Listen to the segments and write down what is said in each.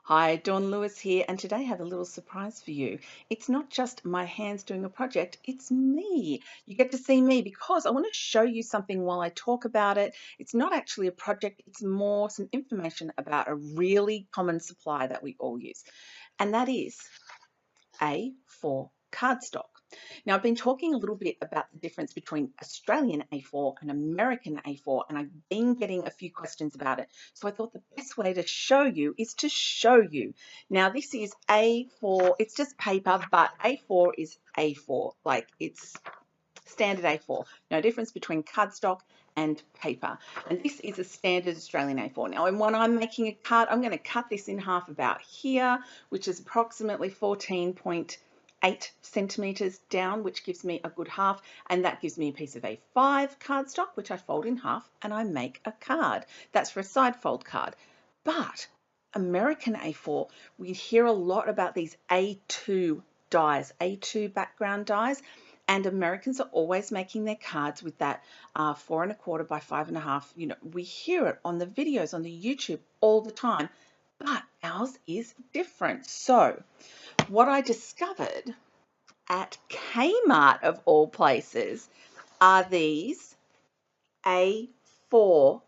Hi, Dawn Lewis here, and today I have a little surprise for you. It's not just my hands doing a project, it's me. You get to see me because I want to show you something while I talk about it. It's not actually a project, it's more some information about a really common supply that we all use, and that is A4 cardstock. Now, I've been talking a little bit about the difference between Australian A4 and American A4, and I've been getting a few questions about it. So I thought the best way to show you is to show you. Now, this is A4, it's just paper, but A4 is A4, like it's standard A4. No difference between cardstock and paper. And this is a standard Australian A4. Now, when I'm making a card, I'm going to cut this in half about here, which is approximately 14.8 centimeters down, which gives me a good half, and that gives me a piece of A5 cardstock, which I fold in half and I make a card. That's for a side fold card. But American A4, we hear a lot about these A2 dies, A2 background dies, and Americans are always making their cards with that 4¼ by 5½. You know, we hear it on the videos on the YouTube all the time, but ours is different. So what I discovered at Kmart of all places are these A4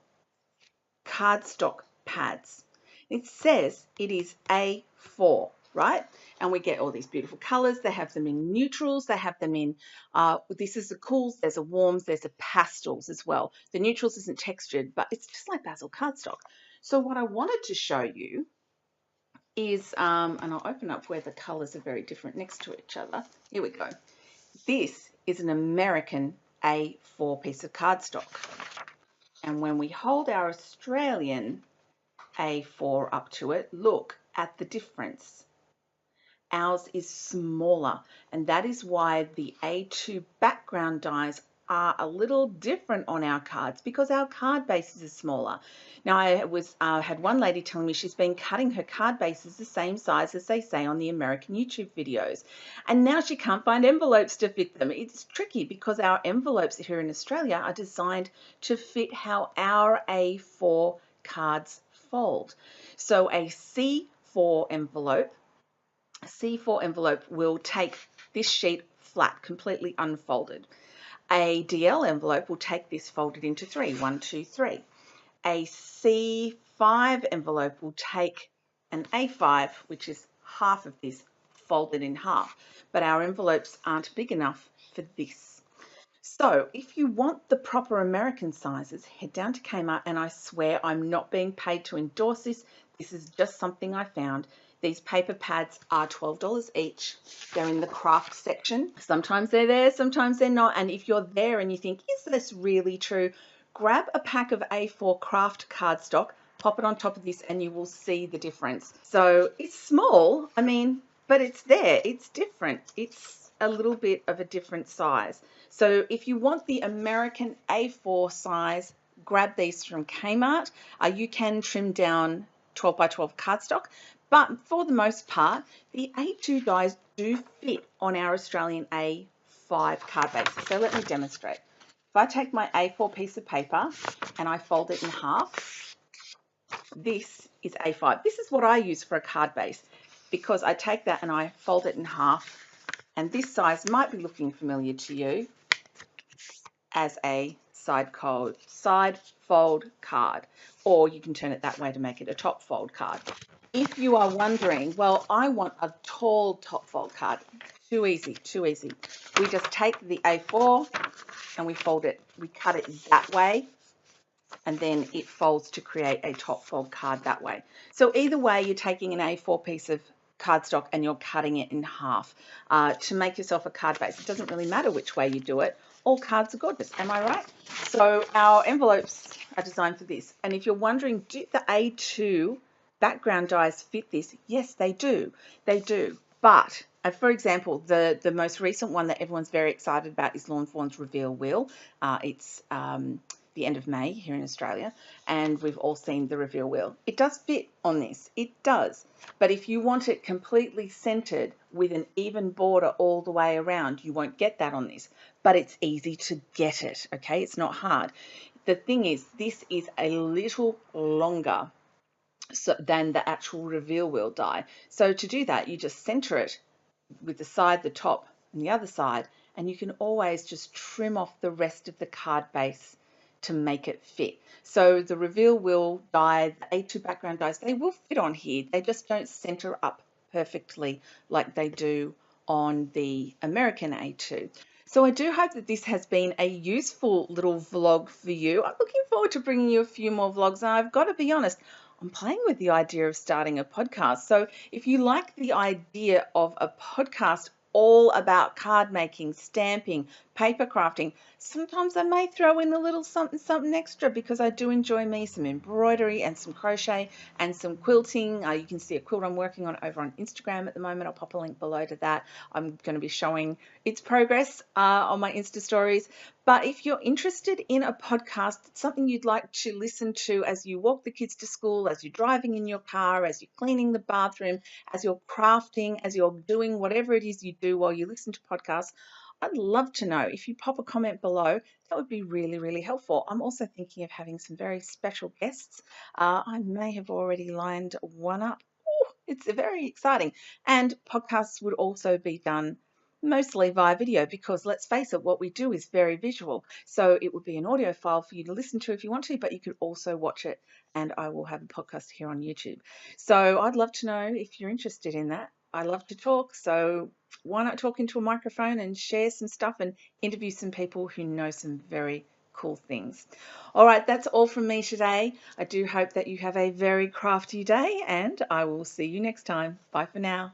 cardstock pads. It says it is A4, right? And we get all these beautiful colors. They have them in neutrals. They have them in, this is the cools, there's a warms, there's a pastels as well. The neutrals isn't textured, but it's just like Basil cardstock. So what I wanted to show you is, and I'll open up where the colors are very different next to each other. Here we go. This is an American A4 piece of cardstock. And when we hold our Australian A4 up to it, look at the difference. Ours is smaller, and that is why the A2 background dies are a little different on our cards because our card bases are smaller. Now, I had one lady telling me she's been cutting her card bases the same size as they say on the American YouTube videos, and now she can't find envelopes to fit them. It's tricky because our envelopes here in Australia are designed to fit how our A4 cards fold. So a C4 envelope will take this sheet flat, completely unfolded. A DL envelope will take this folded into three, 1, 2, 3. A C5 envelope will take an A5, which is half of this, folded in half. But our envelopes aren't big enough for this. So if you want the proper American sizes, head down to Kmart, and I swear I'm not being paid to endorse this. This is just something I found. These paper pads are $12 each. They're in the craft section. Sometimes they're there, sometimes they're not. And if you're there and you think, is this really true? Grab a pack of A4 craft cardstock, pop it on top of this, and you will see the difference. So it's small, but it's there. It's different. It's a little bit of a different size. So if you want the American A4 size, grab these from Kmart. You can trim down 12 by 12 cardstock, but for the most part, the A2 dies do fit on our Australian A5 card bases. So let me demonstrate. If I take my A4 piece of paper and I fold it in half, this is A5. This is what I use for a card base because I take that and I fold it in half, and this size might be looking familiar to you as a side fold card, or you can turn it that way to make it a top fold card. If you are wondering, well, I want a tall top fold card, too easy, too easy. We just take the A4 and we fold it, we cut it that way, and then it folds to create a top fold card that way. So either way, you're taking an A4 piece of cardstock and you're cutting it in half to make yourself a card base. It doesn't really matter which way you do it. All cards are gorgeous, am I right? So our envelopes are designed for this. And if you're wondering, do the A2 background dies fit this? Yes, they do. They do. But for example, the most recent one that everyone's very excited about is Lawn Fawn's Reveal Wheel. It's the end of May here in Australia, and we've all seen the reveal wheel. It does fit on this, it does, but if you want it completely centered with an even border all the way around, you won't get that on this, but it's easy to get it, okay? It's not hard. The thing is, this is a little longer than the actual reveal wheel die. So to do that, you just center it with the side, the top, and the other side, and you can always just trim off the rest of the card base to make it fit. So the reveal wheel die, the A2 background dies, they will fit on here. They just don't center up perfectly like they do on the American A2. So I do hope that this has been a useful little vlog for you. I'm looking forward to bringing you a few more vlogs, and I've got to be honest, I'm playing with the idea of starting a podcast. So if you like the idea of a podcast all about card making, stamping, paper crafting, sometimes I may throw in a little something extra, because I do enjoy me some embroidery and some crochet and some quilting. You can see a quilt I'm working on over on Instagram at the moment. I'll pop a link below to that. I'm going to be showing its progress on my Insta stories. But if you're interested in a podcast, it's something you'd like to listen to as you walk the kids to school, as you're driving in your car, as you're cleaning the bathroom, as you're crafting, as you're doing whatever it is you do while you listen to podcasts, I'd love to know. If you pop a comment below, that would be really, really helpful. I'm also thinking of having some very special guests. I may have already lined one up. Ooh, it's very exciting. And podcasts would also be done mostly via video, because let's face it, what we do is very visual. So it would be an audio file for you to listen to if you want to, but you could also watch it, and I will have a podcast here on YouTube. So I'd love to know if you're interested in that. I love to talk, so why not talk into a microphone and share some stuff and interview some people who know some very cool things. All right, that's all from me today. I do hope that you have a very crafty day, and I will see you next time. Bye for now.